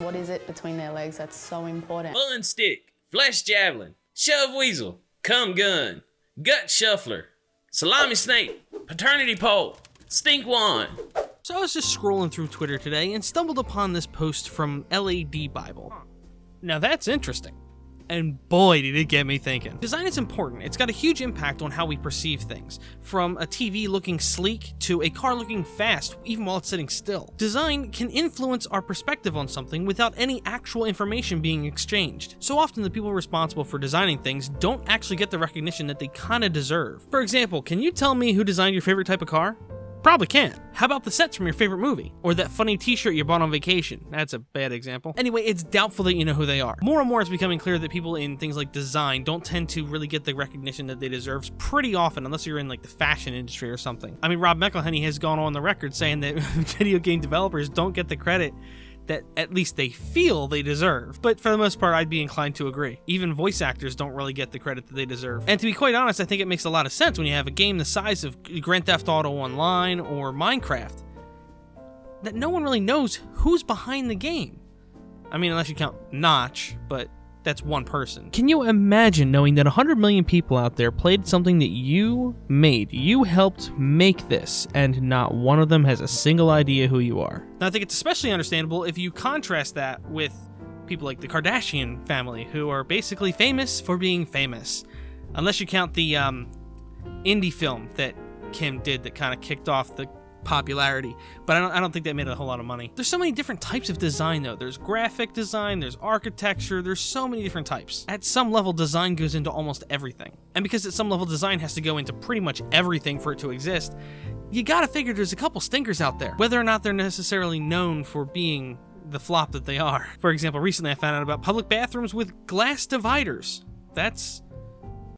What is it between their legs that's so important? Mullen stick, flesh javelin, shove weasel, cum gun, gut shuffler, salami snake, paternity pole, stink wand. So I was just scrolling through Twitter today and stumbled upon this post from LAD Bible. Now that's interesting. And boy, did it get me thinking. Design is important. It's got a huge impact on how we perceive things. From a TV looking sleek to a car looking fast, even while it's sitting still. Design can influence our perspective on something without any actual information being exchanged. So often the people responsible for designing things don't actually get the recognition that they kinda deserve. For example, can you tell me who designed your favorite type of car? Probably can't. How about the sets from your favorite movie? Or that funny t-shirt you bought on vacation? That's a bad example. Anyway, it's doubtful that you know who they are. More and more it's becoming clear that people in things like design don't tend to really get the recognition that they deserve pretty often, unless you're in like the fashion industry or something. I mean, Rob McElhenney has gone on the record saying that video game developers don't get the credit that at least they feel they deserve. But for the most part, I'd be inclined to agree. Even voice actors don't really get the credit that they deserve. And to be quite honest, I think it makes a lot of sense when you have a game the size of Grand Theft Auto Online or Minecraft, that no one really knows who's behind the game. I mean, unless you count Notch, but that's one person. Can you imagine knowing that 100 million people out there played something that you made? You helped make this, and not one of them has a single idea who you are. Now, I think it's especially understandable if you contrast that with people like the Kardashian family, who are basically famous for being famous. Unless you count the indie film that Kim did that kind of kicked off the popularity, but I don't think that made a whole lot of money. There's so many different types of design though. There's graphic design, there's architecture, there's so many different types. At some level, design goes into almost everything. And because at some level design has to go into pretty much everything for it to exist, you gotta figure there's a couple stinkers out there, whether or not they're necessarily known for being the flop that they are. For example, recently I found out about public bathrooms with glass dividers. That's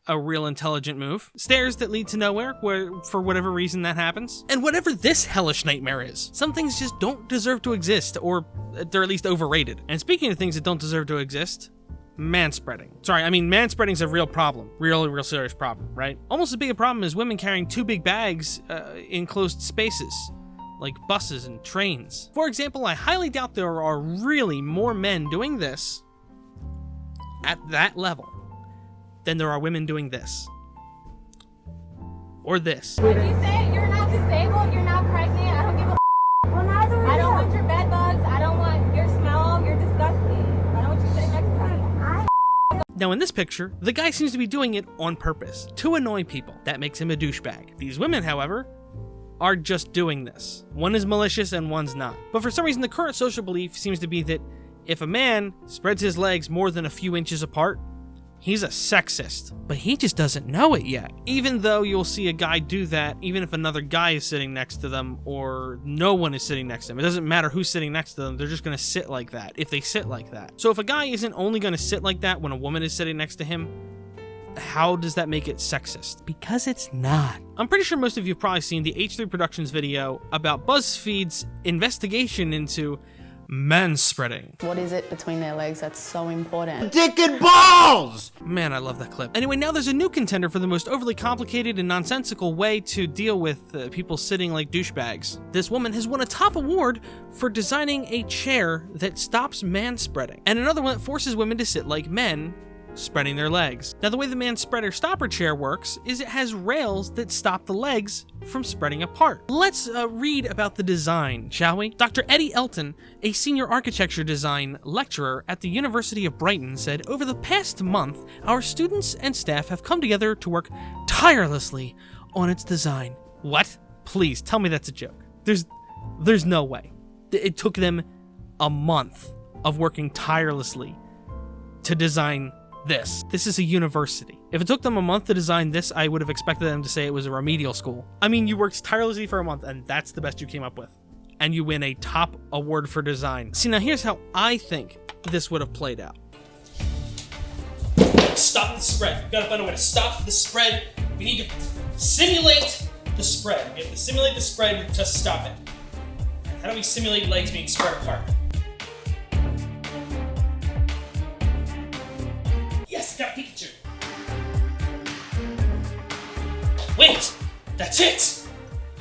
a real intelligent move. Stairs that lead to nowhere, where for whatever reason that happens. And whatever this hellish nightmare is, some things just don't deserve to exist, or they're at least overrated. And speaking of things that don't deserve to exist, manspreading. Sorry, I mean manspreading's a real problem. Real serious problem, right? Almost as big a problem as women carrying too big bags in closed spaces, like buses and trains. For example, I highly doubt there are really more men doing this at that level than there are women doing this. Or this. If you say you're not disabled, you're not pregnant, I don't give a well, neither are you. I don't want your bed bugs, I don't want your smell, you're disgusting. I don't want you sitting next to me. Now in this picture, the guy seems to be doing it on purpose, to annoy people. That makes him a douchebag. These women, however, are just doing this. One is malicious and one's not. But for some reason, the current social belief seems to be that if a man spreads his legs more than a few inches apart, he's a sexist, but he just doesn't know it yet. Even though you'll see a guy do that, even if another guy is sitting next to them or no one is sitting next to them. It doesn't matter who's sitting next to them, they're just gonna sit like that, if they sit like that. So if a guy isn't only gonna sit like that when a woman is sitting next to him, how does that make it sexist? Because it's not. I'm pretty sure most of you have probably seen the H3 Productions video about BuzzFeed's investigation into manspreading. What is it between their legs that's so important? Dick and balls! Man, I love that clip. Anyway, now there's a new contender for the most overly complicated and nonsensical way to deal with people sitting like douchebags. This woman has won a top award for designing a chair that stops manspreading, and another one that forces women to sit like men, spreading their legs. Now, the way the manspreader stopper chair works is it has rails that stop the legs from spreading apart. Let's read about the design, shall we? Dr. Eddie Elton, a senior architecture design lecturer at the University of Brighton, said, "Over the past month, our students and staff have come together to work tirelessly on its design." What? Please, tell me that's a joke. There's no way. It took them a month of working tirelessly to design this. This is a university. If it took them a month to design this, I would have expected them to say it was a remedial school. I mean, you worked tirelessly for a month, and that's the best you came up with. And you win a top award for design. See, now here's how I think this would have played out. Stop the spread. We've got to find a way to stop the spread. We need to simulate the spread. We have to simulate the spread to stop it. How do we simulate legs being spread apart? Yes, got Pikachu. Wait, that's it!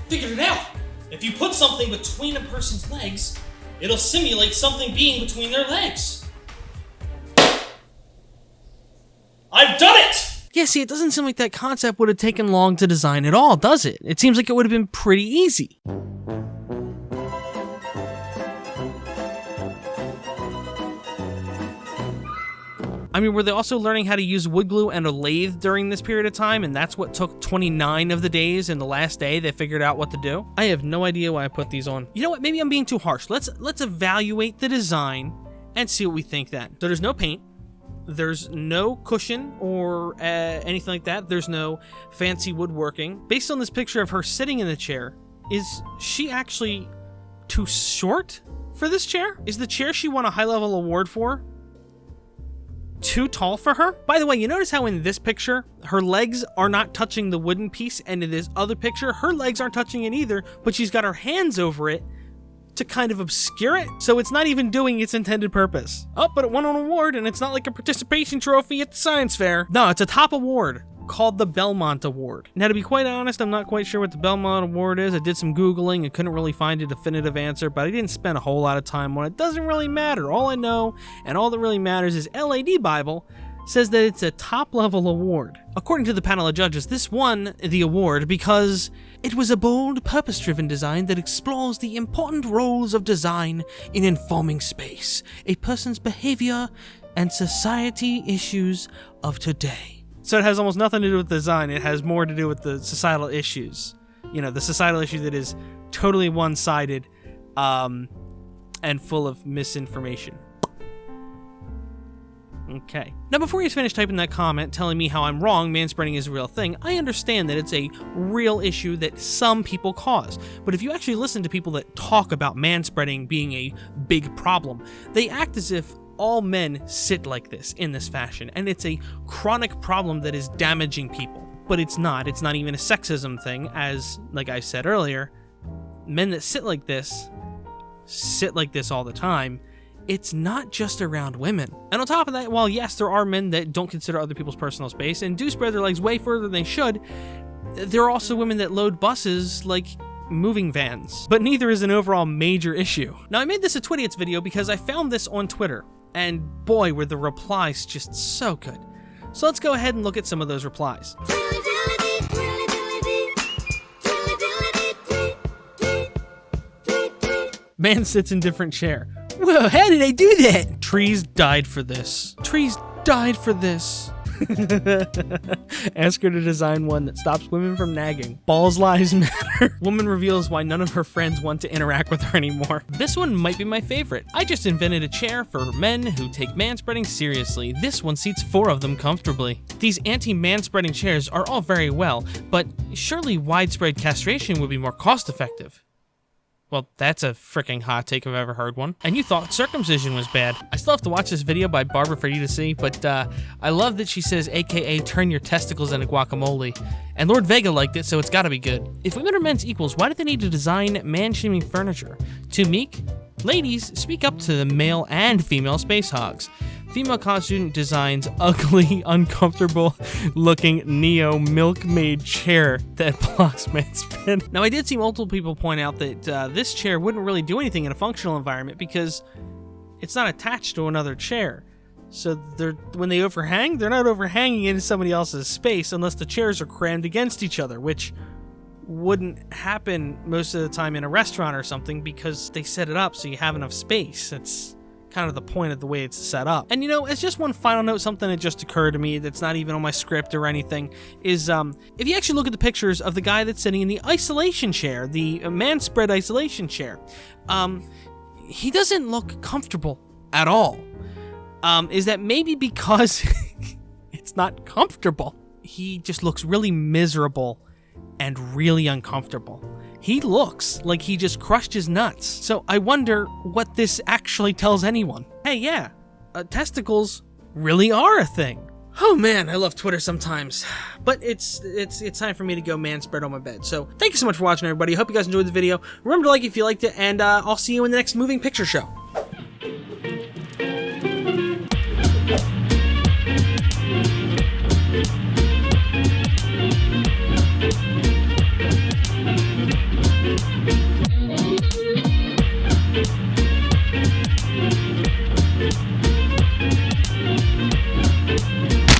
Figured it out! If you put something between a person's legs, It'll simulate something being between their legs. I've done it! Yeah, see, it doesn't seem like that concept would have taken long to design at all, does it? It seems like it would have been pretty easy. I mean, were they also learning how to use wood glue and a lathe during this period of time, and that's what took 29 of the days, and the last day they figured out what to do? I have no idea why I put these on. You know what, maybe I'm being too harsh. Let's evaluate the design and see what we think then. So there's no paint, there's no cushion or anything like that, there's no fancy woodworking. Based on this picture of her sitting in the chair, is she actually too short for this chair? Is the chair she won a high-level award for too tall for her? By the way, you notice how in this picture, her legs are not touching the wooden piece, and in this other picture, her legs aren't touching it either, but she's got her hands over it to kind of obscure it, so it's not even doing its intended purpose. Oh, but it won an award, and it's not like a participation trophy at the science fair. No, it's a top award called the Belmont Award. Now, to be quite honest, I'm not quite sure what the Belmont Award is. I did some Googling and couldn't really find a definitive answer, but I didn't spend a whole lot of time on it. It doesn't really matter. All I know, and all that really matters, is LAD Bible says that it's a top-level award. According to the panel of judges, this won the award because it was a bold, purpose-driven design that explores the important roles of design in informing space, a person's behavior, and society issues of today. So it has almost nothing to do with design, it has more to do with the societal issues. You know, the societal issue that is totally one-sided and full of misinformation. Okay. Now, before you finish typing that comment telling me how I'm wrong, manspreading is a real thing, I understand that it's a real issue that some people cause. But if you actually listen to people that talk about manspreading being a big problem, they act as if all men sit like this, in this fashion, and it's a chronic problem that is damaging people. But it's not even a sexism thing, as, like I said earlier, men that sit like this all the time. It's not just around women. And on top of that, while yes, there are men that don't consider other people's personal space and do spread their legs way further than they should, there are also women that load buses like moving vans. But neither is an overall major issue. Now, I made this a Twidiots video because I found this on Twitter, and boy, were the replies just so good. So let's go ahead and look at some of those replies. Man sits in different chair. Whoa, how did I do that? Trees died for this. Trees died for this. Ask her to design one that stops women from nagging. Balls lives matter. Woman reveals why none of her friends want to interact with her anymore. This one might be my favorite. I just invented a chair for men who take manspreading seriously. This one seats 4 of them comfortably. These anti-manspreading chairs are all very well, but surely widespread castration would be more cost-effective. Well, that's a freaking hot take if I've ever heard one. And you thought circumcision was bad. I still have to watch this video by Barbara for you to see, but I love that she says, AKA turn your testicles into guacamole. And Lord Vega liked it, so it's gotta be good. If women are men's equals, why do they need to design man-shaming furniture? Too meek? Ladies, speak up to the male and female space hogs. Female college student designs ugly, uncomfortable-looking Neo milkmaid chair that blocks manspread. Now, I did see multiple people point out that this chair wouldn't really do anything in a functional environment because it's not attached to another chair. So when they overhang, they're not overhanging into somebody else's space unless the chairs are crammed against each other, which wouldn't happen most of the time in a restaurant or something because they set it up so you have enough space. That's kind of the point of the way it's set up. And you know, as just one final note, something that just occurred to me that's not even on my script or anything is if you actually look at the pictures of the guy that's sitting in the isolation chair, the manspread isolation chair, he doesn't look comfortable at all. Is that maybe because it's not comfortable? He just looks really miserable and really uncomfortable. He looks like he just crushed his nuts. So I wonder what this actually tells anyone. Hey, yeah, testicles really are a thing. Oh man, I love Twitter sometimes. But it's time for me to go manspread on my bed. So thank you so much for watching, everybody. Hope you guys enjoyed the video. Remember to like if you liked it, and I'll see you in the next moving picture show.